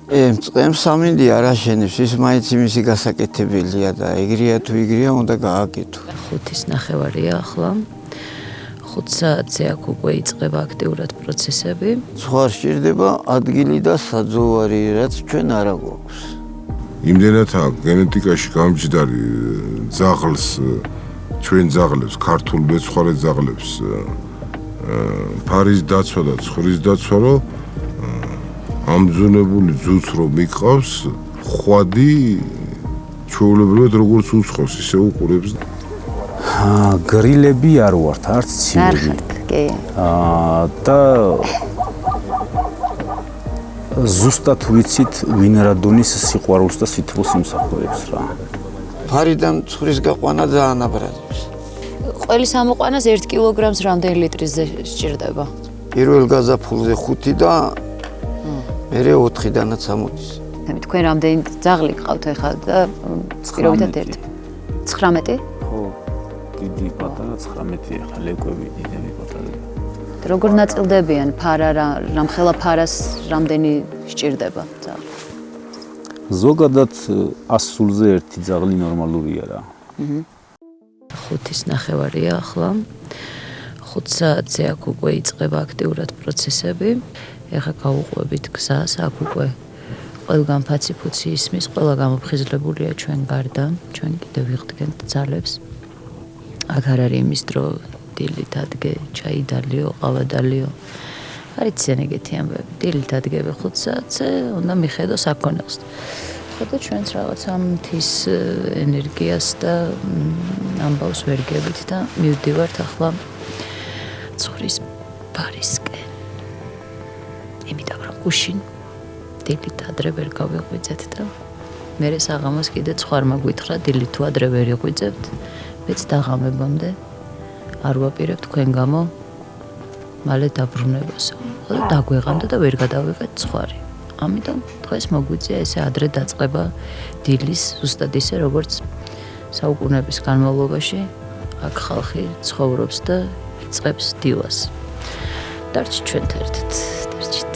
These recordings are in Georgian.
მწყემს სამინდი არ აშენებს, ის მაინც იმისი გასაკეთებელია და ეგრეა თუ იგრეა უნდა გააკეთო. 5:30-ია ახლა. 5 საათზე აქ უკვე იწყება აქტიურად პროცესები. სხვა სჭირდება ადგილი და საძოვარი, რაც ჩვენ არ გვაქვს. იმდენად გენეტიკაში გამჯდარი ძაღლს, ჩვენ ძაღლებს, ქართულ მეცხვარე ძაღლებს ფარის დაცვა და ცხრის დაცვა, რომ ამძუნებული ძუც რომ მიყავს, ხვადი ჩვეულებრივად როგორც უცხოს, ისე უყურებს. გრილები არ ვართ, არც ცივები. და ზუსტად ვიცით ვინ რა დონის სიყვარულს და სითბოს იმსახურებს რა. ფარიდან ცხრის გაყვანა ძალიან აბრაზებს. ყველის ამოყვანას 1 კილოგრამს რამდენი ლიტრზე სჭირდება? პირველ გაზაფხულზე 5 და მერე 4-დანაც ამოდის. თქვენ რამდენი ძაღლი გყავთ ახლა და პირობითად 19? ხო, დიდი პატარა 19 ახლა ლეკვები დიდები პატარები. როგორ ნაწილდებიან ფარა რამხელა ფარას რამდენი სჭირდება ძაღლი? ზოგადად 100 სულზე ერთი ძაღლი ნორმალურია რა. 5:30-ია ახლა. 5 საათზე აქ უკვე იწყება აქტიურად პროცესები. ეხლა გავუყვებით გზას, აქ უკვე ყველგან ფაცი-ფუცი ისმის, ყველა გამოფხიზლებულია ჩვენ გარდა, ჩვენ კიდევ ვიღდგენთ ძალებს. აქ არ არის იმის დრო დილით ადგე, ჩაი დალიო, ყავა დალიო. არ იციან ეგეთი ამბები. დილით ადგები 5 საათზე, უნდა მიხედო საქონელს. ხოდა ჩვენც რაღაცა მთის ენერგიას და ამბავს ვერ გებით და მივდივართ ახლა ცხრის ბარისკენ. იმიტომ რომ გუშინ დილით ადრე ვერ გავიღვიძეთ და მერე საღამოს კიდე სხვა მაგვითხრა დილით თუ ადრე ვერ იღვიძებთ, მეც დაღამებამდე არ ვაპირებ თქვენ გამო მალე დაბრუნებას. ხოდა დაგვეღამდა და ვერ გადავიღეთ ცხარი. ამიტომ დღეს მოგვიწია ესე ადრე დაწყება დილის, ზუსტად ისე როგორც საუკუნეების განმავლობაში აქ ხალხი ცხოვრობს და იწყებს დილას. დარჩით ჩვენთან ერთად, დარჩით.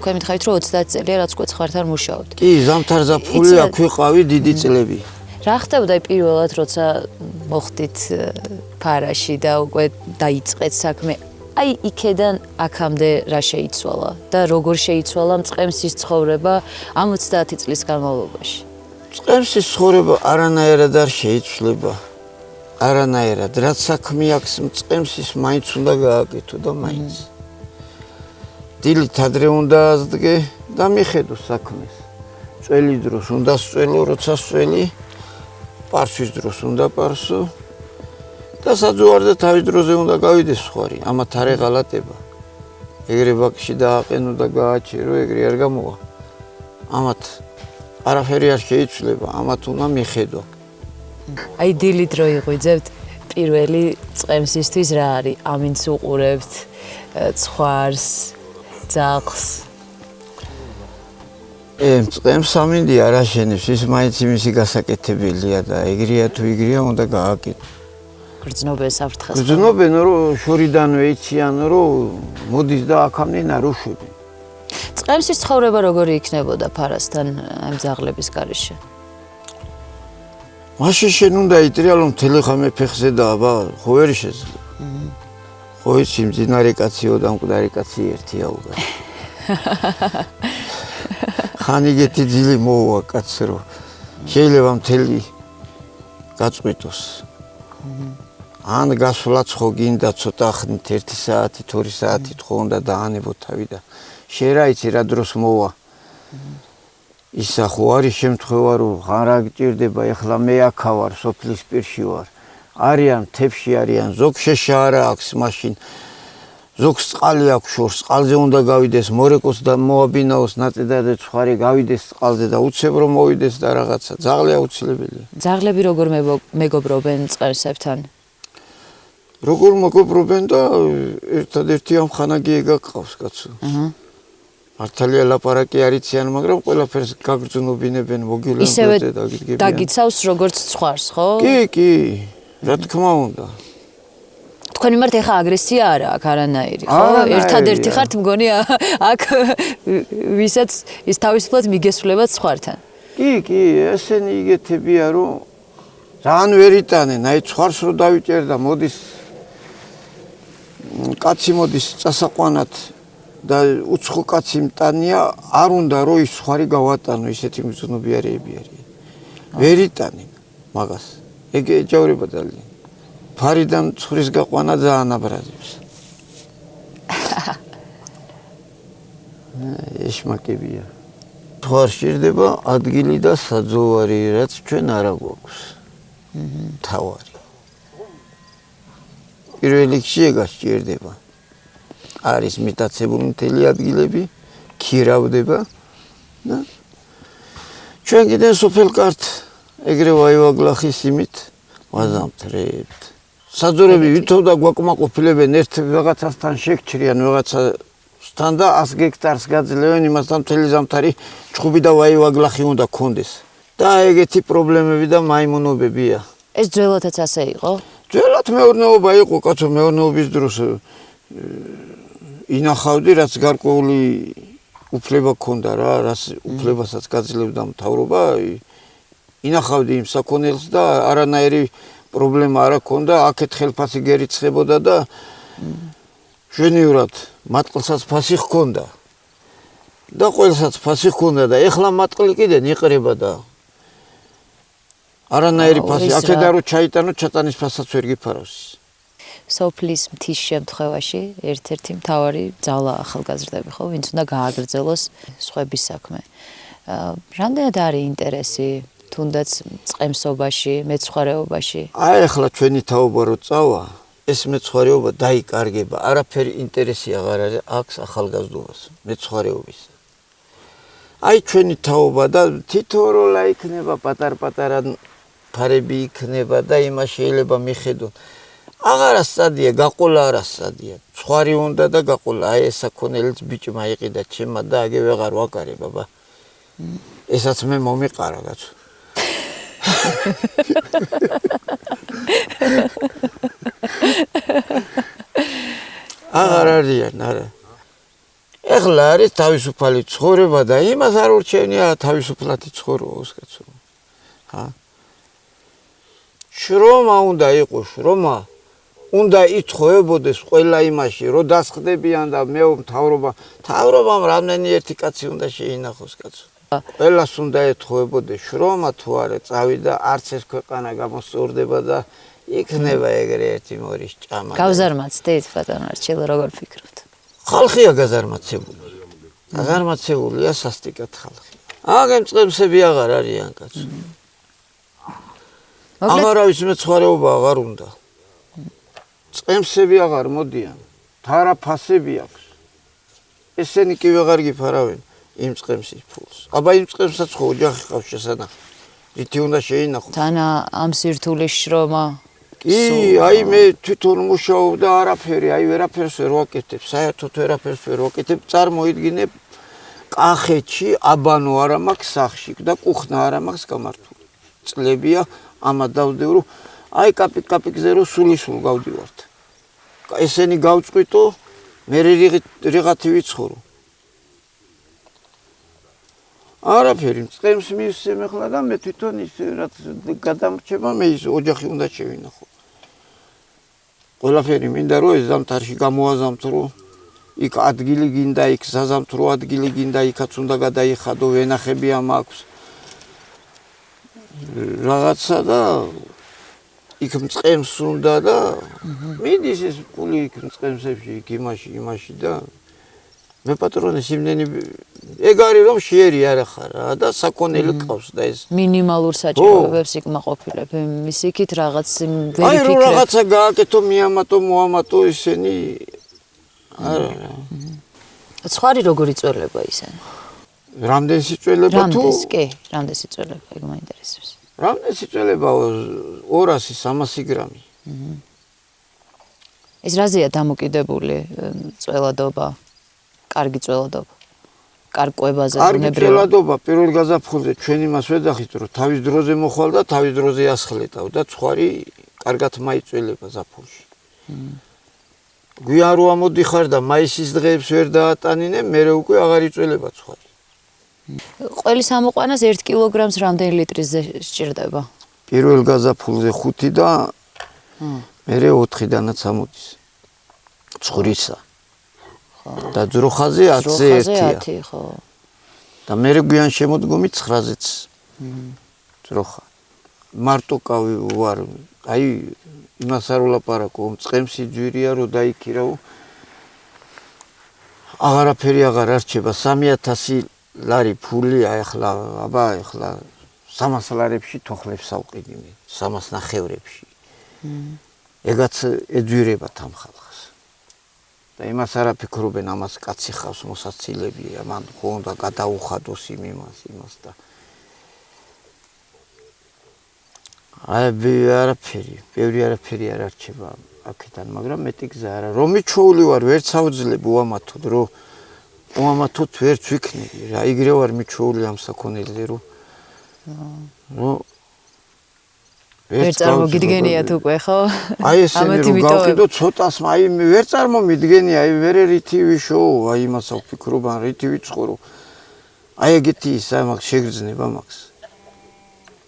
თქვენ მითხარით რომ 30 წელია რაც გვეცხართ არ მუშაობთ. კი, ზამთარ-ზაფხული აქ ვიყავი დიდი წლები. რა ხდებოდა პირველად როცა მოხდით ფარაში და უკვე დაიწყეთ საქმე? აი იქედან აქამდე რა შეიცვალა და როგორ შეიცვალა მწყემსის ცხოვრება ამ 30 წლის განმავლობაში? მწყემსის ცხოვრება არანაირად არ შეიცვლება. არანაირად, რაც საქმე აქვს მწყემსის მაინც უნდა გააკეთო და მაინც. დილით ადრე უნდა აზდგე და მიხედო საქმეს. წველი დროს უნდა სწველო, როცა სწველი, პარსვის დროს უნდა პარსო და საძოვარ და თავის დროზე უნდა გავიდეს სხვარი. ამათ არ ეღალატება. ეგრე ბაკში დააყენო და გააჩერო, ეგრე არ გამოვა. ამათ არაფერი არ შეიცვლება, ამათ უნდა მიხედო. აი დილით რო იღვიძებთ პირველი წყემსისთვის რა არის? ამინც უყურებთ, ცხვარს, ძაღლს. მწყემს სამინდი არ აშენებს, ის მაინც იმისი გასაკეთებელია და ეგრეა თუ იგრეა უნდა გააკეთო. გრძნობენ საფრთხეს. გრძნობენ, რომ შორიდანვე იციან, რომ მოდის და აქამდე ნაროშვები. წყემსის ცხოვრება როგორი იქნებოდა ფარასთან ამ ძაღლების გარეშე? მაშინ შენ უნდა იტრიალო მთელი ხამე ფეხზე და აბა ხო ვერ შეძლო. ხო იცი მძინარე კაციო და მკვდარი კაცი ერთია უკვე. ხან იგეთი ძილი მოუვა კაცს რომ შეიძლება მთელი გაწყვიტოს. ან გასვლაც ხო გინდა ცოტა ხნით 1 საათი, 2 საათით ხო უნდა დაანებო თავი და შენ რა იცი რა დროს მოვა. ისა ხო არის შემთხვევა რომ ღარ აგჭირდება, ეხლა მე აქა ვარ, სოფლის პირში ვარ. არიან თებში არიან ზოგ შეშა არა აქვს მაშინ ზოგს წყალი აქვს შორს წყალზე უნდა გავიდეს მორეკოს და მოაბინაოს ნაწედადე ცხარი გავიდეს წყალზე და უცებ რომ მოვიდეს და რაღაცა ძაღლი აუცილებელია ძაღლები როგორ მეგობრობენ წყევსებთან? როგორ მეგობრობენ და ერთადერთი ამ ხანაგიე გაგყავს კაცო მართალია ლაპარაკი არიციან მაგრამ ყველაფერს გაგრძნობინებენ მოგივლენებენ და გიდგებიან დაგიცავს როგორც ცხვარს ხო? კი რა თქმა უნდა თქვენი მიმართ ეხა აგრესია არა აქ არანაირი ხო? ერთადერთი ხართ მგონი აქ ვისაც ის თავისუფლად მიგესვლება ცხვართან. კი ესენი იგეთებია რომ ძალიან ვერ იტანენ აი ცხვარს რო დავიჭერდა მოდის კაცი მოდის წასაყვანად და უცხო კაცი მტანია არ უნდა რომ ის ხვარი გავატანო ისეთი მზნობიარეები არიან ვერ იტანენ მაგას ეგ ეჯავრება ძალიან ფარიდან ცხრის გაყვანა ძალიან აბრაზებს ეშმაკებია თვარ სჭირდება ადგილი და საძოვარი რაც ჩვენ არა გვაქვს თავარი პირველ რიგში ეგა სჭირდება არის მიტაცებული მთელი ადგილები ქირავდება და ჩვენ კიდე სოფელ კართ ეგრე ვაივაგლახის იმით ვაზამთრებთ საძოვრები ვითომ და გვაკმაყოფილებენ ერთ რაღაცასთან შეგჭრიან ვიღაცასთან და 100 გექტარს გაძლევენ იმასთან მთელი ზამთარი ჭხუბი და ვაივაგლახი უნდა კონდეს და ეგეთი პრობლემები და მაიმუნობებია ეს ძველადაც ასე იყო? ძველად მეურნეობა იყო კაცო მეურნეობის დროს ინახავდი რაც გარკვეული უფლება ქონდა რა რაც უფლებასაც გაძლევდა მთავრობა ინახავდი იმ საქონელს და არანაირი პრობლემა არ ქონდა აქეთ ხელფასი გერიცხებოდა და ჟენიურად მატყლსაც ფასი ჰქონდა და ყველსაც ფასი ჰქონდა და ეხლა მატყლი კიდე იყრება და არანაირი ფასი აქედან რო ჩაიტანო ჩატანის ფასაც ვერ გიფარავს სოფლის მთის შემთხვევაში ერთ-ერთი მთავარი ძალა ახალგაზრდები ხო ვინც უნდა გააგრძელოს სხვების საქმე რამდენად არის ინტერესი თუნდაც წყემსობაში მეცხვარეობაში აი ახლა ჩვენი თაობა რო წავა ეს მეცხვარეობა დაიკარგება არაფერი ინტერესი აღარ აქვს ახალგაზრდობას მეცხვარეობის აი ჩვენი თაობა და თითოეულა იქნება პატარ-პატარა ფარები იქნება და იმას შეიძლება მიხედონ აღარა სტადია გაყოლა არა სტადია ცხვარი უნდა და გაყოლა აი ეს საქონელიც ბიჭმა იყიდა ჩემმა და აგე ვეღარ ვაკარე ბაბა ესაც მე მომიყარა კაცო აღარ არიან არა ეხლა არის თავისუფალი ცხოვრება და იმას არ ურჩევნია თავისუფლად ცხოვროს კაცო ჰა შრომა უნდა იყოს შრომა უნდა ითხოვებოდეს ყველა იმაში რომ დასხდებიან და მე მთავრობამ რამდენი ერთი კაცი უნდა შეინახოს კაცო ყველას უნდა ეთხოვებოდეს შრომა თუ არა წავიდა არც ეს ქვეყანა გამოსწორდება და იქნება ეგრე ერთი მორის ჭამა გავზარმაცდით ბატონო არჩილო როგორ ფიქრობთ ხალხია გაზარმაცებულია სასტიკად ხალხი აგემ წყემსები აღარ არიან კაცო აღარავის მეცხვარეობა აღარ უნდა წყემსები აღარ მოდიან თარა ფასები აქვს ესენი კი ვეღარ გიფარავენ იმ წყემსის ფულს აბა იმ წყემსაც ხო ოჯახი ყავს შესანახი რითი უნდა შეინახო თან ამ სირთულის შრომა კი აი მე თვითონ მუშაობ და არაფერი აი ვერაფერს ვერ ვაკეთებ საერთოდ ვერაფერს ვერ ვაკეთებ წარმოიდგინე კახეთში აბანო არა მაქვს სახში და კუხნა არა მაქვს გამართული წლებია ამა დავდევ რომ აი კაპიკ-კაპიკზე რო სულ გავდივართ ესენი გავწყვიტო მე რიღათი ვიცხოვრო არაფერი წყემს მისცემ ახლა და მე თვითონ ის რაც გადამრჩება მე ის ოჯახი უნდა შევინახო ყველაფერი მინდა რომ ეს ზამთარში გამოაზამთრო იქ ადგილი გინდა იქ საზამთრო ადგილი გინდა იქაც უნდა გადაიხადო ვენახებია მაქვს რაღაცა და იქ მწყემს უნდა და მიდის ეს პული იქ მწყემსებში იქ იმაში და მე პატრონის იმდენი ეგ არის რომ შეერი არ ახარა და საკონელი ყავს და ეს მინიმალურ საჭიროებებს იკმაყოფილებ. მის იქით რაღაც ვერ აი რომ იფიქრებ. რაღაცა გააკეთო, მიამატო, მოამატო ისინი არა. ცხარი როგორ იწველება ისინი? რამდენი სიწველება თუ რამდენი სიწველება, ეგ მაინტერესებს. რამდენი სიწველება 200-300 გრამი. ეს რაზეა დამოკიდებული წველადობა? კარგი წველადობა. კარკვებაზე კარგი წველადობა პირველ გაზაფხულზე ჩვენ იმას ვეძახით რომ თავის დროზე მოხვალ და თავის დროზე ასხლეტავ და ცხვარი კარგად მაიწველება ზაფხულში. გვიან რო ამოდიხარ და მაისის დღეებს ვერ დაატანინე, მერე უკვე აღარ იწველება ცხვარი. ყველის ამოყვანას 1 კილოგრამს რამდენი ლიტრზე სჭირდება? პირველ გაზაფხულზე 5 და მერე 4-დანაც ამოდის. ცხრისა. და ძროხაზე 10-ზე 1-ია. ხო. და მერე გვიან შემოდგომი 9-ზეც. ძროხა. მარტო კავი ვარ. აი იმას არ ვლაპარაკო, წყემსი ჯვირია რომ დაიქირავ. აღარაფერი აღარ არჩება 3000 ლარი ფული ახლა, აბა ახლა 300 ლარებში თოხლებს ავყიდი მე, 300 ნახევრებში. ეგაც ეძვირებათ ამ ხალხს. და იმას არ აფიქრობენ, ამას კაცი ხავს, მოსაცილები, ამან ხონდა გადაუხადოს იმას და აი ბევრი არაფერი არ არჩება აქედან, მაგრამ მეტი გზა არა. რომ მიჩოული ვარ, ვერც ავძლებ უამათოდ, რომ უამათოდ ვერც ვიქნები რა, იგრე ვარ მიჩოული ამ საქონელზე, რომ ვერ წარმოგიდგენიათ უკვე, ხო? აი ესენი რომ გავყიდო ცოტას, აი ვერ წარმომიდგენია, აი ვერ რითი ვიშო, აი იმას ვფიქრობ, ან რითი ვიცხოვრო. აი ეგეთი ის ამას შეგრძნება მაქვს.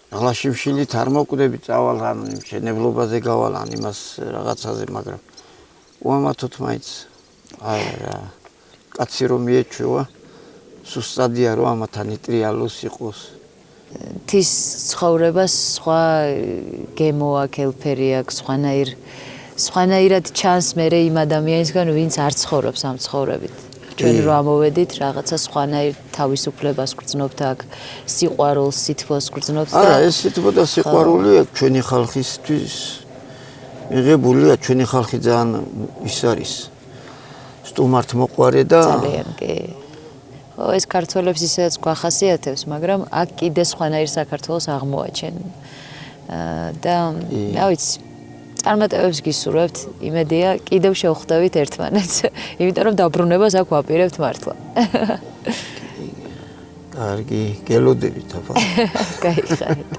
ახლა შიმშილით არ მოკვდები, წავალ ან მშენებლობაზე გავალ ან იმას რაღაცაზე, მაგრამ უამათოდ მაინც აი რა. კაცი რომ მიეჩვევა, სუსტადია რომ ამათან ნიტრიალოს იყოს. თის ცხოვრებას სხვა გემო აქვს, ელფერი აქვს, სხვანაირად ჩანს მერე იმ ადამიანისგან, ვინც არ ცხოვრობს ამ ცხოვრებით. ჩვენ რო ამოვედით, რაღაცა სხვანაირ თავისუფლებას გრძნობთ აქ, სიყვარულს, სითბოს გრძნობთ და არა, ეს სითბო და სიყვარულია ჩვენი ხალხისთვის მიღებულია, ჩვენი ხალხი ძალიან ის არის. სტუმართ მოყვარე და ძალიან კი. ხო, ეს ქართველებს ისედაც გვახასიათებს, მაგრამ აქ კიდე სხვანაირ საქართველოს აღმოაჩენ. და რა ვიცი, წარმატებებს გისურვებთ, იმედია კიდევ შევხვდებით ერთმანეთს, იმიტომ რომ დაბრუნებას აქ ვაპირებთ მართლა. კარგი, გელოდებით აბა. გაიხარეთ.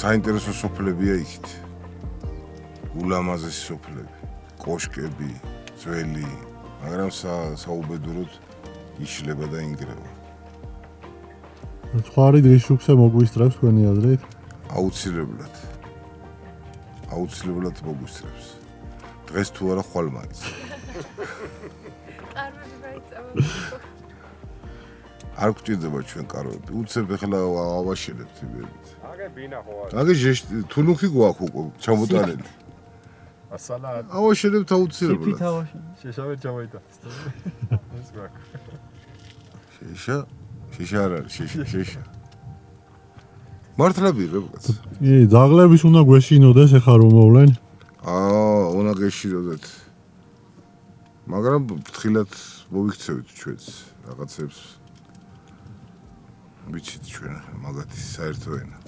საინტერესო სოფლებია იქით. ულამაზესი სოფლები, კოშკები, ძველი, მაგრამ საუბედუროდ იშლება და ინგრევა. ცხვარი დღის-შუქზე მოგვისწრებს თქვენი აზრით? აუცილებლად. აუცილებლად მოგვისწრებს. დღეს თუ არა ხვალ მაინც. კარვები გაიწევა. არ გვჭირდება ჩვენ კარვები. უცებ ახლა ავაშენებთ იმებით. ბინა ხო არის. აგე თუნუხი გვაქვს უკვე ჩამოტანილი. ასალა ავაშენებთ აუცილებლად. შეშავე ჩავაიდა. ეს გვაქვს. შეშა არ არის, შეშა. მართლა ბიღებაც. ძაღლების უნდა გვეშინოდეს ახლა რომ მოვლენ. უნდა გეშინოდეთ. მაგრამ ფრთხილად მოვიქცევით ჩვენს რაღაცებს. ვიცით ჩვენ მაგათი საერთო ენა.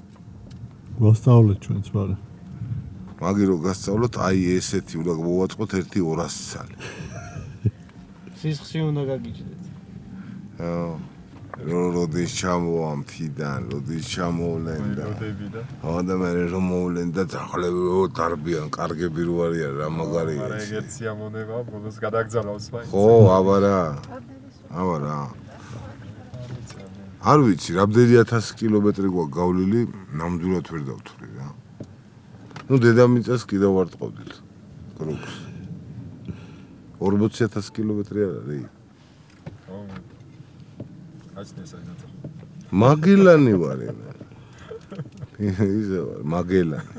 გასწავლეთ ჩვენც მაგრამ. მაგი რო გასწავლოთ, აი ესეთი უნდა მოვაწყოთ 1-200 წალი. სისხლი უნდა გაგიჭდეთ. როდის ჩამოვა მთიდან, როდის ჩამოვლენ და და მე რომ მოვლენ და ძაღლები დარბიან, კარგები რო არიან რა მაგარია. არა ეგეთ სიამონება, ბოლოს გადაგზავნავს მაინც. ხო, აბა რა. არ ვიცი, რამდენი 1000 კილომეტრი გვაქვს გავლილი, ნამდვილად ვერ დავთვლი რა. ნუ დედამიწას კიდევ ვარ ტყობდით. კრუგს. 40000 კილომეტრი არ არის. აჩნია საინათო. მაგელანი ვარ. ისე ვარ, მაგელანი.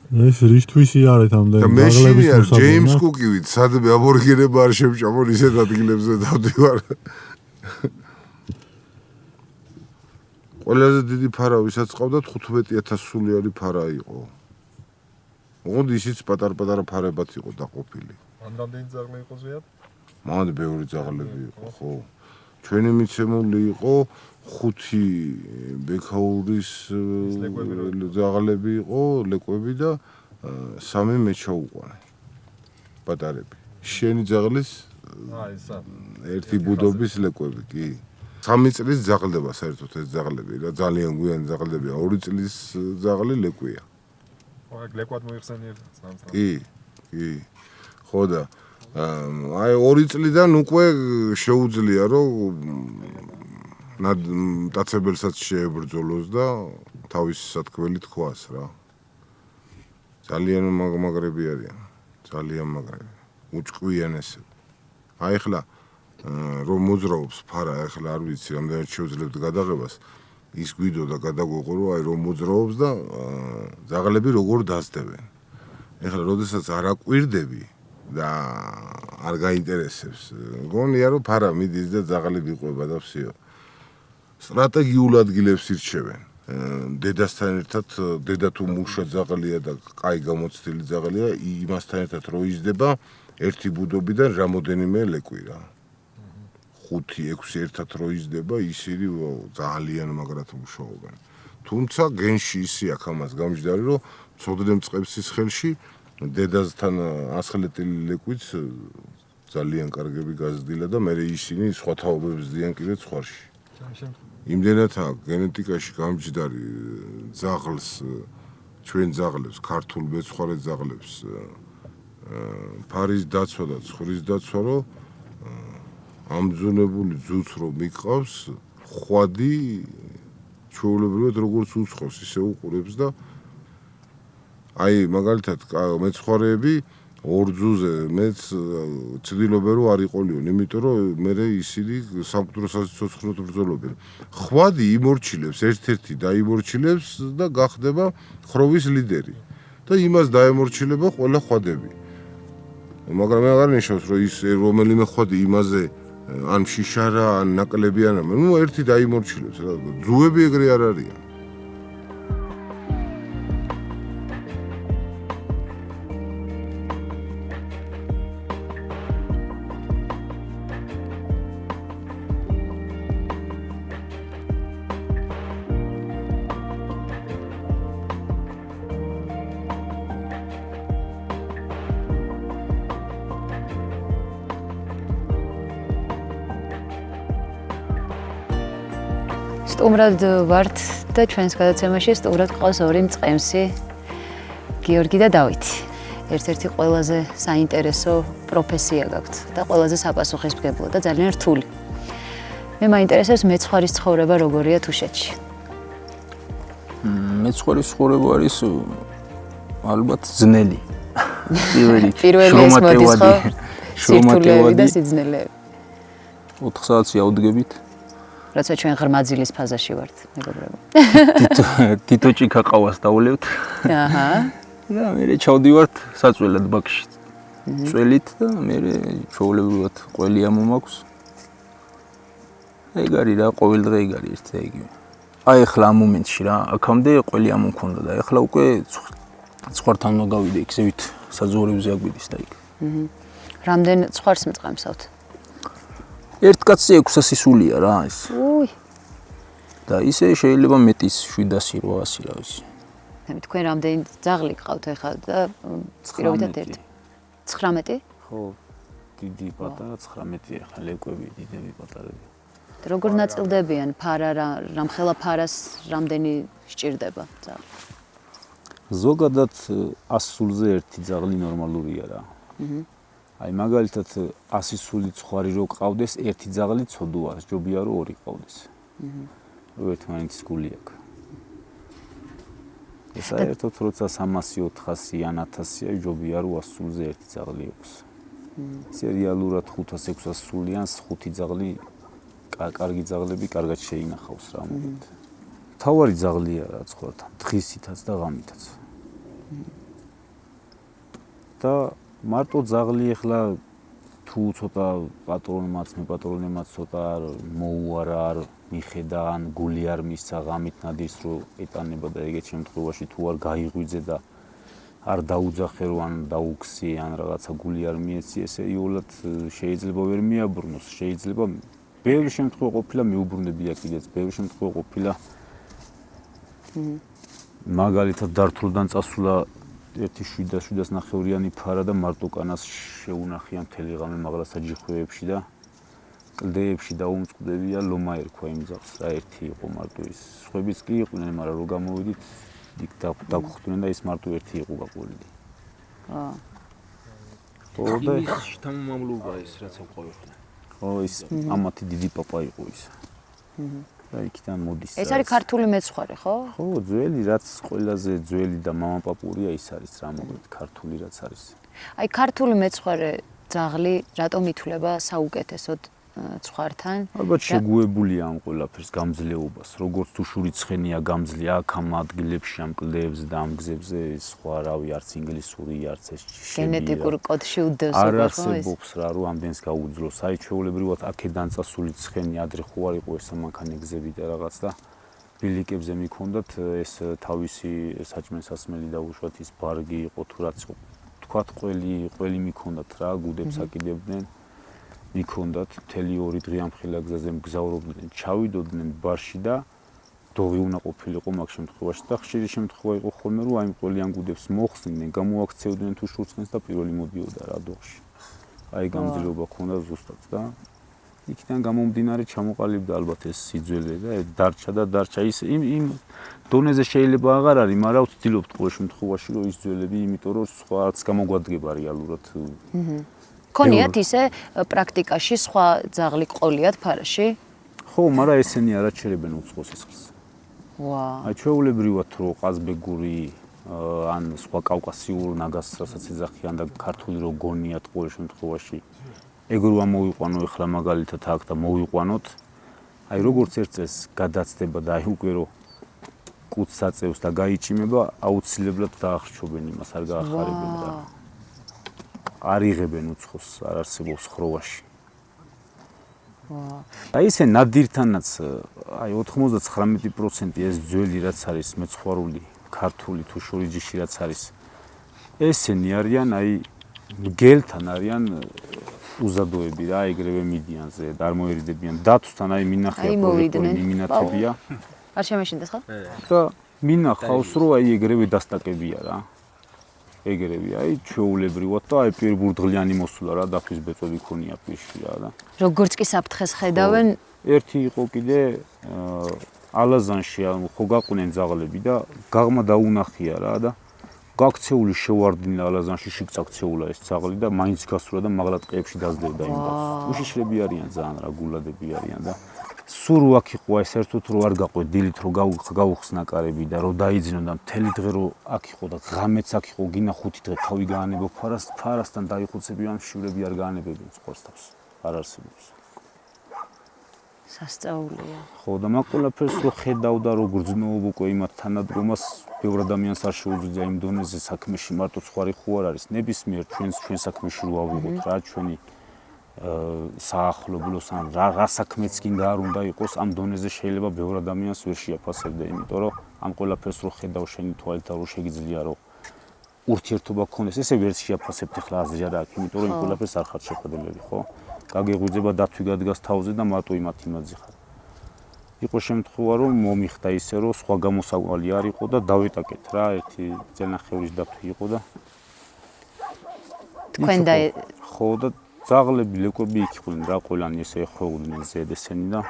ეს რისთვისი არის ამდენი და მე შინია ჯეიმს კუკივით სადმე აბორიგენებმა არ შემჭამონ ისეთ ადგილებზე დავდივარ. ყველაზე დიდი ფარა ვისაც ყავდა 15000 სულიანი ფარა იყო. ოღონდ ისიც პატარ-პატარა ფარებად იყო დაყოფილი. ამდენი ძაღლი იყო ზიად? მანდ ბევრი ძაღლები იყო, ხო. ჩვენი მიცემული იყო 5 ბექაურის ძაღლები იყო, ლეკვები და 3 მეჩაუყვანი. პატარები. შენი ძაღლის ისა. ერთი ბუდობის ლეკვები, კი. 3 წლის ძაღლდება საერთოდ ეს ძაღლები და ძალიან გვიანი ძაღლებია. 2 წლის ძაღლი ლეკვია. ხო, ლეკვად მოიხსენიებ სამს. კი, კი. ხო და აი 2 წლიდან უკვე შეუძლია რომ მტაცებელსაც შეებრძოლოს და თავისი სათქმელი თქვას რა. ძალიან მაგრები არიან. ძალიან მაგრები. უჭკვიანესები. აი ხლა რომ მოძრაობს ფარა, ახლა არ ვიცი, რამდენად შევძლებთ გადაღებას. ის გვიდო და გადაგვიყო რომ აი რომ მოძრაობს და ძაღლები როგორ დასდებენ. ახლა როდესაც არ აკვირდები და არ გაინტერესებს. გონია რომ ფარა მიდის და ძაღლი ვიყვება და всё. სტრატეგიულ ადგილებს ირჩევენ. დედასთან ერთად დედა თუ მუშა ძაღლია და კაი გამოცდილი ძაღლია, იმასთან ერთად რო იზრდება ერთი ბუდობიდან რამოდენიმე ლეკვი რა. 5-6 ერთად რო იზრდება, ისინი ძალიან მაგრად მუშაობენ. თუმცა გენში ისი აქვს ამას გამჯდარი, რომ ცოდნე მწყებსის ხელში დედასთან ასხლეტილი ლეკვიც ძალიან კარგები გაზრდილა და მე ისინი სხვა თაობებს ზდიან კიდე ცხარში. იმდენად აქვს გენეტიკაში გამჯდარი ძაღლს, ჩვენ ძაღლებს, ქართულ მეცხვარე ძაღლებს ფარის დაცვა და ცხრის დაცვა, რომ ამძუნებული ძუც რომ მიყავს, ხვადი ჩვეულებრივად როგორც უცხოს, ისე უყურებს და აი მაგალითად მეცხვარეები ორ ძუზე მეც ცდილობენ რომ არ იყოლიონ, იმიტომ რომ მე ისინი სამკვდრო სიცოცხლოდ ბრძოლობენ. ხვადი იმორჩილებს, ერთ-ერთი დაიმორჩილებს და გახდება ხროვის ლიდერი და იმას დაემორჩილება ყველა ხვადები. მაგრამ მე აღარ ნიშნავს რომ ის რომელიმე ხვადი იმაზე ან შიშარა, ან ნაკლები ან ერთი დაიმორჩილებს რა. ძუები ეგრე არ არიან. სტუმრად ვართ და ჩვენს გადაცემაში სტუმრად ყავს ორი მწყემსი, გიორგი და დავითი. ერთ-ერთი ყველაზე საინტერესო პროფესია გაქვთ და ყველაზე საპასუხისმგებლო და ძალიან რთული. მე მაინტერესებს მეცხვარის ცხოვრება როგორია თუშეთში. მეცხვარის ცხოვრება არის ალბათ ძნელი. პირველი ეს მოდის ხო? სირთულეები და სიძნელეები. 4 საათი ავდგებით. როცა ჩვენ ღრმაძილის ფაზაში ვართ, მეგობრებო. თითო ჭიქა ყავას დავლებთ. აჰა. და მე ჩავდივართ საწველად ბაქში. წველით და მე ჩაოლებრივად ყველი ამომაქვს. ეგ არის რა, ყოველ დღე ეგ არის ერთ და იგივე. აი ახლა ამ მომენტში რა, აქამდე ყველი ამომქონდა და ახლა უკვე ცხვართან უნდა გავიდე იქ საძოვრებზე აგვიდის და იქ. რამდენ ცხვარს მწყემსავთ? ერთ კაცზე 600 სულია რა ეს. უი. და ისე შეიძლება მეტის 700, 800 რა ვიცი. მე თქვენ რამდენი ძაღლი გყავთ ახლა და პირობითად ერთი. 19? ხო, დიდი პატარა 19 ახლა ლეკვები, დიდები პატარები. როგორ ნაწილდებიან ფარა რამხელა ფარას რამდენი სჭირდება ძაღლი? ზოგადად 100 სულზე ერთი ძაღლი ნორმალურია რა. აი მაგალითად 100 სული ცხვარი რო ყავდეს, ერთი ძაღლი ცოდუა, ჯობია რომ ორი ყავდეს. ერთმანეთის გული აქვს. საერთოდ როცა 300, 400 ან 1000-ია, ჯობია რომ 100 სულზე ერთი ძაღლი იყოს. ისე რეალურად 500-600 სულიანს 5 ძაღლი კარგი ძაღლები კარგად შეინახავს რა მოგეთ. თავარი ძაღლია რა ცხოვრთან, დღისითაც და ღამითაც. და მარტო ძაღლი ახლა თუ ცოტა პატრონმაც, მეპატრონემაც ცოტა მოუარა არ მიხედა ან გული არ მისცა ღამით ნადის რომ ეტანება და ეგეთ შემთხვევაში თუ არ გაიღვიძე და არ დაუძახე რომ ან დაუქსი ან რაღაცა გული არ მიეცი ესე იოლად შეიძლება ვერ მიაბრუნოს შეიძლება ბევრი შემთხვევა ყოფილა მეუბრუნებია კიდეც ბევრი შემთხვევა ყოფილა მაგალითად დართულიდან წასულა ერთი 700-900-იანი ფარა და მარტო კანას შეუნახიან მთელი ღამე მაღლასა ჯიხვეებში და კლდეებში დაუმწყდებია ლომა ერქვა იმ ძაღლს რა ერთი იყო მარტო ის სხვებიც კი იყვნენ მაგრამ რო გამოვიდით იქ დაგხვდნენ და ის მარტო ერთი იყო გაყოლილი ხო და ის შთამომავლობა ის რაც ყვავილ ხო ის ამათი დიდი პაპა იყო ის და იქიდან მოდის ეს არის ქართული მეცხვარე ხო? ხო ძველი რაც ყველაზე ძველი და მამაპაპურია ის არის რა მოგეთ ქართული რაც არის აი ქართული მეცხვარე ძაღლი რატომ ითვლება საუკეთესოდ ცხვართან? ალბათ შეგუებულია ამ ყველაფერს გამძლეობას როგორც თუ შური ცხენია გამძლეა აქ ამ ადგილებში ამ კლდეებზე და ამ გზებზე სხვა რავი არც ინგლისური არც ეს გენეტიკურ კოდში უდევს არ არსებობს რა რომ ამდენს გაუძლოს აი ჩვეულებრივად აქედან წასული ცხენი ადრე ხო არ იყო ეს ამანქანე გზები და რაღაც და ბილიკებზე მიქონდათ ეს თავისი საჭმელსასმელი და უშუალოდ ის ბარგი იყო თუ რაც იყო თქვათ ყველი მიქონდათ რა გუდებს აკიდებდნენ მიქონდათ მთელი 2 დღე ამ ხილა გზაზე მგზავრობდნენ ჩავიდოდნენ ბარში და დოღი უნდა ყოფილიყო მაგ შემთხვევაში და ხშირი შემთხვევა იყო ხოლმე რომ აი ყველი ამ გუდებს მოხსნიდნენ გამოაქცევდნენ თუ შურცხენს და პირველი მოდიოდა რა დოღში აი გამძლეობა ქონდა ზუსტად და იქიდან გამომდინარე ჩამოყალიბდა ალბათ ეს სიძველე და დარჩა ის იმ დონეზე შეიძლება აღარ არის მაგრამ ვცდილობთ ყოველ შემთხვევაში რომ ის ძველები იმიტომ რომ სხვაც გამოგვადგება რეალურად ქონიათ ისე პრაქტიკაში სხვა ძაღლი ყოლიათ ფარაში? ხო, მაგრამ ესენი არ აჩერებენ უცხოს სისხლს. ვა. აი ჩვეულებრივად რო ყაზბეგური ან სხვა კავკასიურ ნაგაზს რასაც ეძახიან და ქართული რო გონიათ ყოველ შემთხვევაში. ეგ რო ამოვიყვანო ახლა მაგალითად აქ და მოვიყვანოთ. აი როგორც ერთ წელს გადაცდება და აი უკვე რო კუცს აწევს და გაიჭიმება, აუცილებლად დაახრჩობენ იმას, არ გაახარებენ და არ იღებენ უცხოს, არ არსებობს ხროვაში. აი ესე ნადირთანაც აი 99% ეს ძველი რაც არის მეცხვარული, ქართული თუ შორიჯიში რაც არის. ესენი არიან აი მგელთან არიან უზადოები რა, ეგრევე მიდიანზე და არ მოერიდებიან. დათვთან აი მინახია პროექტორი მიმინათებია. არ შემეშინდეს ხო? და მინახავს რომ აი ეგრევე დასტაკებია რა. ეგრევე აი ჩვეულებრივად და აი პირბურდღლიანი მოსულა რა დაფის ბეწვები ქონია პირში რა და როგორც კი საფრთხეს ხედავენ ერთი იყო კიდე ალაზანში ხო გაყვნენ ძაღლები და გაღმა დაუნახია რა და გაქცეული შევარდნილა ალაზანში შიგწაქცეულა ეს ძაღლი და მაინც გასულა და მაღლა ტყეებში დაძლებდა იმ ბავშვს უშიშრები არიან ძალიან რა გულადები არიან და სულ აქ იყო ეს ერთოდ რო არ გაყვე დილით რო გაუხსნა კარები და რო დაიძინო და მთელი დღე რო აქ იყო და ღამეც აქ იყო გინა 5 დღე თავი გაანებო ფარასთან დაიხუცები ამ შივრები არ გაანებებენ წყოს თავს არ არსებობს სასწაულია ხო და მაგ ყველაფერს რო ხედავდა რო გრძნობ უკვე იმათ თანადგომას ბევრ ადამიანს არ შეუძლია იმ დონეზე საქმეში მარტო ცხარი ხო არ არის ნებისმიერ ჩვენ საქმეში რო ავიღოთ რა ჩვენი საახლობლოს ან რა საქმეც კიდე არ უნდა იყოს ამ დონეზე შეიძლება ბევრ ადამიანს ვერ შეაფასებდა იმიტომ რომ ამ ყველაფერს რო ხედავ შენი თვალით და რო შეგიძლია რომ ურთიერთობა გქონდეს ესე ვერ შეაფასებთ ახლა აზრი არ აქვს იმიტომ რომ იმ ყველაფერს არ ხარ შეხედებელი ხო გაგეღვიძება დათვი გადგას თავზე და მარტო იმათი ხარ იყო შემთხვევა რომ მომიხდა ისე რომ სხვა გამოსავალი არ იყო და დავეტაკეთ რა ერთი წელნახევრის დათვი იყო და თქვენ და ხო და ძაღლები ლეკვები იქ იყვნენ რა ყველანი ესე ხვეუდნენ ზედესენი და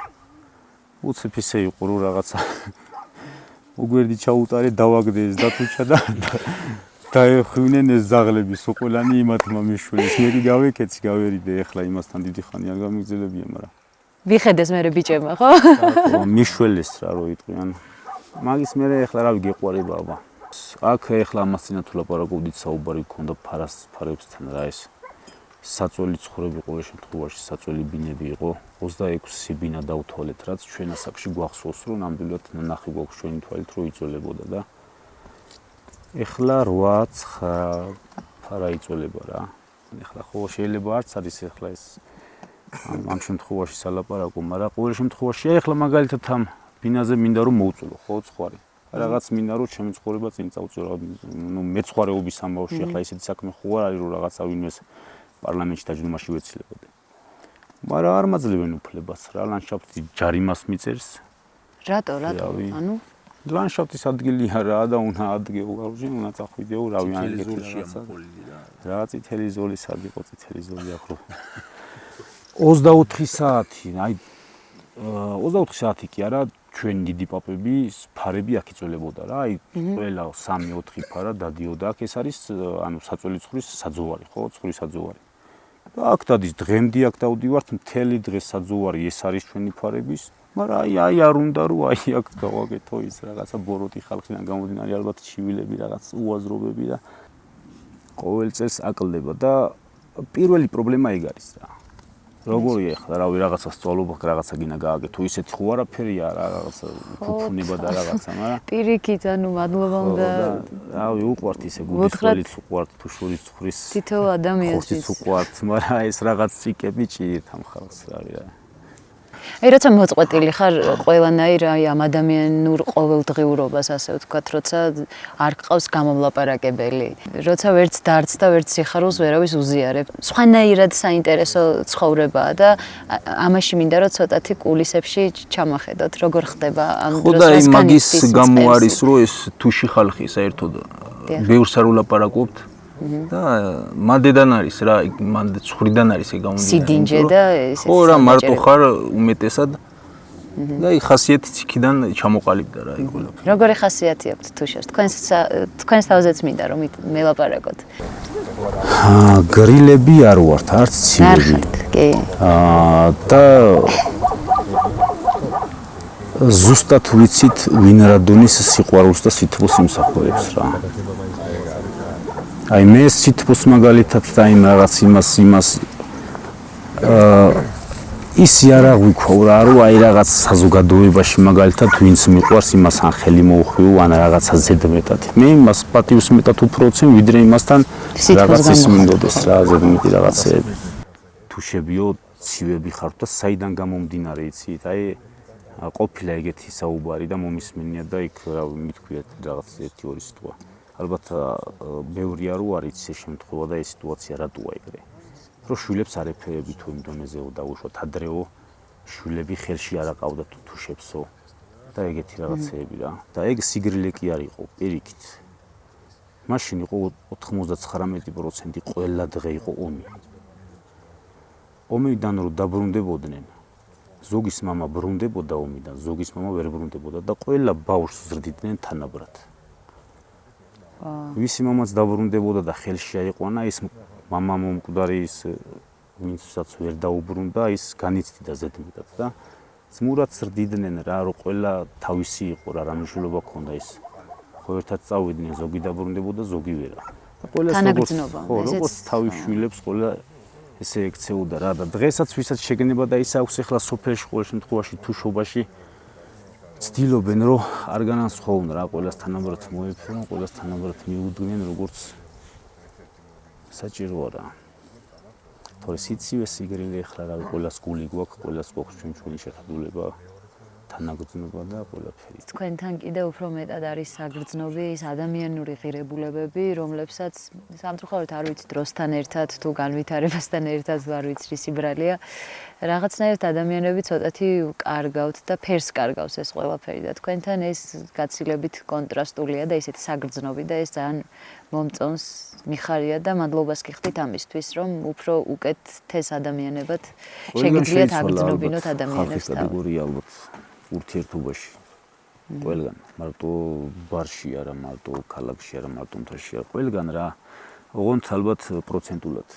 უცებ ისე იყო რომ რაღაცა უგვერდი ჩაუტარე დავაგდე ეს დათუჩა და დაეხვინენ ეს ძაღლები სო ყველანი იმათმა მიშვილეს მე კი გავეკეცი გავერიდე ახლა იმასთან დიდი ხანი არ გამიგზელებია მაგრამ ვიხედეს მე ბიჭებმა ხო მიშველეს რა რო იტყვიან მაგის მე ახლა რავი გეყვარება აბა აქ ეხლა ამას წინა თუ ლაპარაკობდით საუბარი გქონდა ფარებსთან რა ეს საწველი ცხოვრები ყოველ შემთხვევაში საწველი ბინები იყო 26 ბინა დავთვალეთ რაც ჩვენ ასაკში გვახსოვს რომ ნამდვილად ნახი გვაქვს ჩვენი თვალით რომ იწოლებოდა და ეხლა 8-9 ფარა იწოლება რა ეხლა ხო შეიძლება არც არის ეხლა ეს ამ შემთხვევაში სალაპარაკო მაგრამ ყოველ შემთხვევაში ეხლა მაგალითად ამ ბინაზე მინდა რომ მოვწულო ხო ცხარი რაღაც მინდა რომ ჩემი ცხოვრება წინ წავწიო რა ნუ მეცხვარეობის ამბავში ეხლა ისეთი საქმე ხო არ არის რომ რაღაცა ვინმეს პარლამენტში დაჯდომაში ვეცილებოდე. მაგრამ არ მაძლევენ უფლებას რა ლანდშაფტის ჯარიმას მიწერს. რატო? ანუ ლანდშაფტის ადგილია რა და უნდა ადგილავში უნდა წახვიდეო რავი ანგელში რაღაცა. რა წითელი ზოლი სად იყო წითელი ზოლი ახლა. 24 საათი, აი 24 საათი კი არა ჩვენ დიდი პაპების ფარები აქ იწოლებოდა რა, აი ყველა 3-4 ფარა დადიოდა აქ ეს არის ანუ საწველი ცხრის საძოვარი ხო, ცხრის საძოვარი. და აქ დადის დღემდე აქ დავდივართ მთელი დღე საძოვარი ეს არის ჩვენი ფარების, მაგრამ აი არ უნდა რომ აი აქ გავაკეთო ის რაღაცა ბოროტი ხალხიდან გამომდინარე ალბათ ჩივილები რაღაც უაზრობები და ყოველ წელს აკლდება და პირველი პრობლემა ეგ არის რა. როგორია ახლა რავი რაღაცა სწავლობა რაღაცა გინდა გააკეთო ისეთი ხო არაფერია რა რაღაცა ფუფუნება და რაღაცა მაგრამ პირიქით ანუ მადლობა უნდა რავი უყვართ ისე გულის უყვართ თუ შურის ცხრის თითოეულ ადამიანს უყვართ მაგრამ ეს რაღაც ციკები ჭირთ ამ ხალხს რავი რა აი როცა მოწყვეტილი ხარ ყველანაირ აი ამ ადამიანურ ყოველდღიურობას ასე ვთქვათ როცა არ გყავს გამომლაპარაკებელი როცა ვერც დარც და ვერც სიხარულს ვერავის უზიარებ სხვანაირად საინტერესო ცხოვრებაა და ამაში მინდა რომ ცოტათი კულისებში ჩამახედოთ როგორ ხდება ამ დროს რას განიცდის მაგის გამო არის რომ ეს თუში ხალხი საერთოდ ბევრს არ ულაპარაკობთ და მანდედან არის რა მანდ ცხრიდან არის ეგ გამომდინარე სიდინჯე და ესე ხო რა მარტო ხარ უმეტესად და აი ხასიათიც იქიდან ჩამოყალიბდა რა ეგ ყველა როგორი ხასიათი აქვთ თუშას თქვენს თავზეც მინდა რომ მელაპარაკოთ გრილები არ ვართ არც ცივები კი და ზუსტად ვიცით ვინ რა დონის სიყვარულს და სითბოს იმსახურებს რა აი მე სითბოს მაგალითად და იმ რაღაც იმას ისი არა გვიქვა რა რომ აი რაღაც საზოგადოებაში მაგალითად ვინც მიყვარს იმას ან ხელი მოუხიო ან რაღაცა ზედმეტად მე იმას პატივს მეტად უფროცენ ვიდრე იმასთან რაღაც ის მინდოდეს რა ზედმეტი რაღაცეები თუშებიო ცივები ხართ და საიდან გამომდინარე იცით აი ყოფილა ეგეთი საუბარი და მომისმენია და იქ რა მithქვიათ რაღაც 1-2 სიტყვა ალბათ ბევრია რო არის ეს შემთხვევა და ეს სიტუაცია რატოა ეგრე რომ შვილებს არ ეფერები თუ იმ დონეზეო დაუშვათ ადრეო შვილები ხელში არ აყავდა თუშებსო და ეგეთი რაღაცეები რა და ეგ სიგრილე კი არ იყო პირიქით მაშინ იყო 99% ყველა დღე იყო ომი ომიდან რო დაბრუნდებოდნენ ზოგის მამა ბრუნდებოდა ომიდან ზოგის მამა ვერ ბრუნდებოდა და ყველა ბავშვს ზრდიდნენ თანაბრად ვისი მამაც დაბრუნდებოდა და ხელში აიყვანა ის მამა მომკვდარი ის ვინცაც ვერ დაუბრუნდა ის განიცდიდა ზედმეტად და ძმურად ზრდიდნენ რა რომ ყველა თავისი იყო რა მნიშვნელობა ჰქონდა ის ხო ერთად წავიდნენ ზოგი დაბრუნდებოდა ზოგი ვერა და ყველა როგორც თავის შვილებს ყველა ესე ექცეოდა რა და დღესაც ვისაც შეგნება და ის აქვს ახლა სოფელში ყოველ შემთხვევაში თუშობაში ცდილობენ რომ არ განასხვაონ რა ყველას თანაბრად მოეფერონ ყველას თანაბრად მიუდგნენ როგორც საჭიროა რა თორე სიცივე სიგრილე ახლა რა ყველას გული გვაქვს ყველას გვაქვს ჩვენი შეხედულება თანაგრძნობა და ყველაფერი თქვენთან კიდე უფრო მეტად არის საგრძნობი ის ადამიანური ღირებულებები რომლებსაც სამწუხაროდ არ ვიცით დროსთან ერთად თუ განვითარებასთან ერთად არ ვიცი ისი ბრალია რაღაცნაირად ადამიანები ცოტათი კარგავთ და ფერს კარგავს ეს ყველაფერი და თქვენთან ეს გაცილებით კონტრასტულია და ისეთი საგრძნობი და ეს ძალიან მომწონს მიხარია და მადლობას გიხდით ამისთვის რომ უფრო უკეთეს ადამიანებად შეგიძლიათ აგრძნობინოთ ადამიანებს კატეგორია ალბათ ურთიერთობაში ყველგან მარტო ბარში არა მარტო ქალაქში არა მარტო მთაში არა ყველგან რა ოღონდ ალბათ პროცენტულად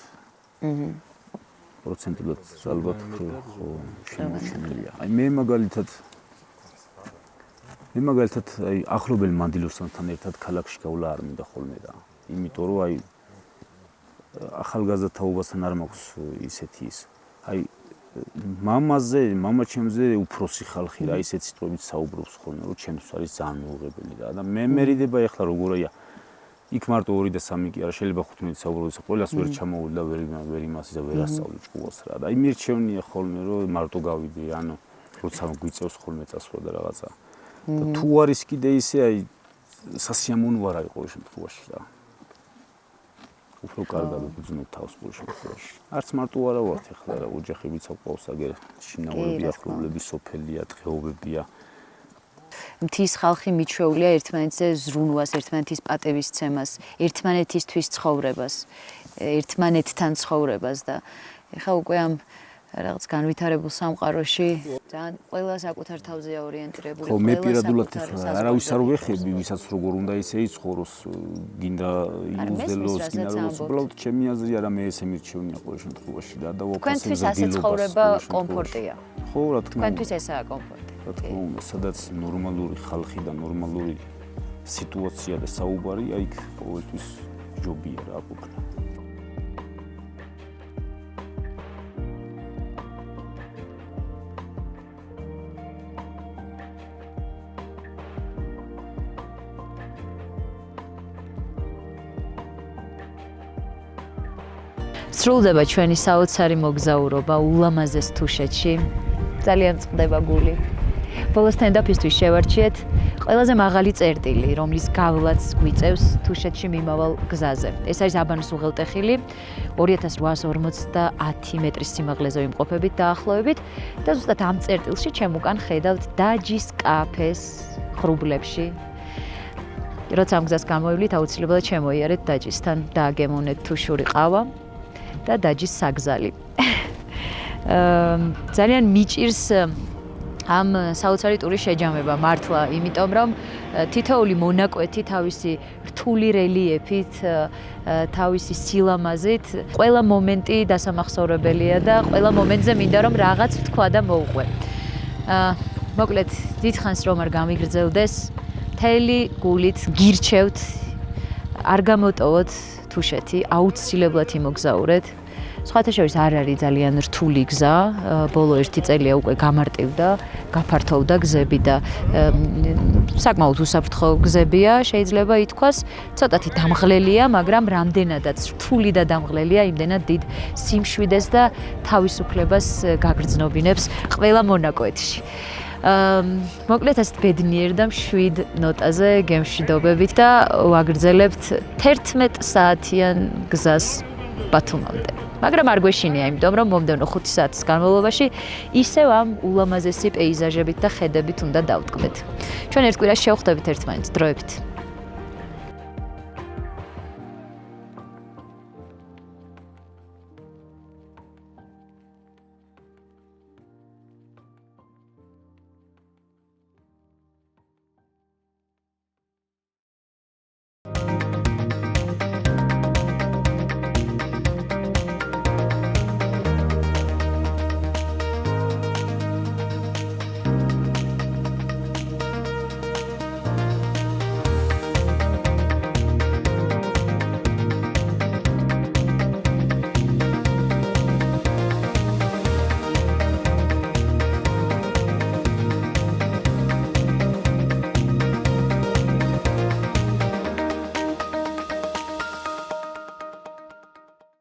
პროცენტულად ალბათ ხო შემოჩენილია აი მე მაგალითად მე მაგალითად აი ახლობელ მანდილოსთან ერთად ქალაქში გავლა არ მინდა ხოლმე და იმიტომ რომ აი ახალგაზრდა თაობასთან არ მაქვს ისეთი ის აი მამაჩემზე უფროსი ხალხი რა ისეთ სიტყვებით საუბრობს ხოლმე რომ ჩემთვის არის ძალიან მიუღებელი და მე მერიდება ეხლა როგორია იქ მარტო 2 და 3 კი არა შეიძლება 15 საუბრობს ყველას ვერ ჩამოვიდა ვერ იმასი და ვერ ასწავლი ჭკუას რა და აი მირჩევნია ხოლმე რომ მარტო გავიდე ანუ როცა გვიწევს ხოლმე წასვლა და რაღაცა და თუ არის კიდე ისე აი სასიამოვნო არ არის ყოველ შემთხვევაში რა უფრო კარგად ვუძნოთ თავს ყოველ შემთხვევაში არც მარტო არა ვართ ეხლა რა ოჯახებიც აყვავს აგერ შინაურები ახლობლები სოფელია დღეობებია მთის ხალხი მიჩვეულია ერთმანეთზე ზრუნვას, ერთმანეთის პატევისცემას, ერთმანეთისთვის ცხოვრებას, ერთმანეთთან ცხოვრებას და ეხლა უკვე ამ რაღაც განვითარებულ სამყაროში ძალიან ყველა საკუთარ თავზეა ორიენტირებული. ხო, მე პირადულად არავის არ ვეხები, ვისაც როგორ უნდა ისე იცხოვროს, გინდა იუზდელოს, გინდა როგორც უბრალოდ ჩემი აზრი არა მე ესე მირჩევნია ყოველ შემთხვევაში და თქვენთვის ასე ცხოვრება კომფორტია. ხო, რა თქმა უნდა. თქვენთვის ესაა კომფორტი. რა თქმა უნდა, სადაც ნორმალური ხალხი და ნორმალური სიტუაცია და საუბარი, აი იქ ყოველთვის ჯობია რა ყოფნა. სრულდება ჩვენი საოცარი მოგზაურობა ულამაზეს თუშეთში. ძალიან წყდება გული. ბოლოს სტენდაფისთვის შევარჩიეთ ყველაზე მაღალი წერტილი, რომლის გავლაც გვიწევს თუშეთში მიმავალ გზაზე. ეს არის აბანოს უღელტეხილი, 2850 მეტრის სიმაღლეზე ვიმყოფებით დაახლოებით და ზუსტად ამ წერტილში ჩემ უკან ხედავთ დაჯის კაფეს ხრუბლებში. როცა ამ გზას გამოვივლით, აუცილებლად შემოიარეთ დაჯისთან დააგემოვნეთ თუშური ყავა და დაჯის საგზალი. ძალიან მიჭირს ამ საოცარი ტურის შეჯამება მართლა, იმიტომ რომ თითოეული მონაკვეთი თავისი რთული რელიეფით, თავისი სილამაზით, ყველა მომენტი დასამახსოვრებელია და ყველა მომენტზე მინდა რომ რაღაც ვთქვა და მოვყვე. მოკლედ, დიდხანს რომ არ გამიგრძელდეს, მთელი გულით გირჩევთ, არ გამოტოვოთ თუშეთი, აუცილებლად იმოგზაურეთ. სხვათა შორის არ არის ძალიან რთული გზა, ბოლო 1 წელია უკვე გამარტივდა, გაფართოვდა გზები და საკმაოდ უსაფრთხო გზებია, შეიძლება ითქვას, ცოტათი დამღლელია, მაგრამ რამდენადაც რთული და დამღლელია, იმდენად დიდ სიმშვიდეს და თავისუფლებას გაგრძნობინებს ყველა მონაკვეთში. მოკლედ ასეთ ბედნიერ და მშვიდ ნოტაზე გემშვიდობებით და ვაგრძელებთ 11 საათიან გზას ბათუმამდე. მაგრამ არ გვეშინია, იმიტომ რომ მომდევნო 5 საათის განმავლობაში ისევ ამ ულამაზესი პეიზაჟებით და ხედებით უნდა დავტკბეთ. ჩვენ ერთ კვირაში შევხვდებით ერთმანეთს, დროებით.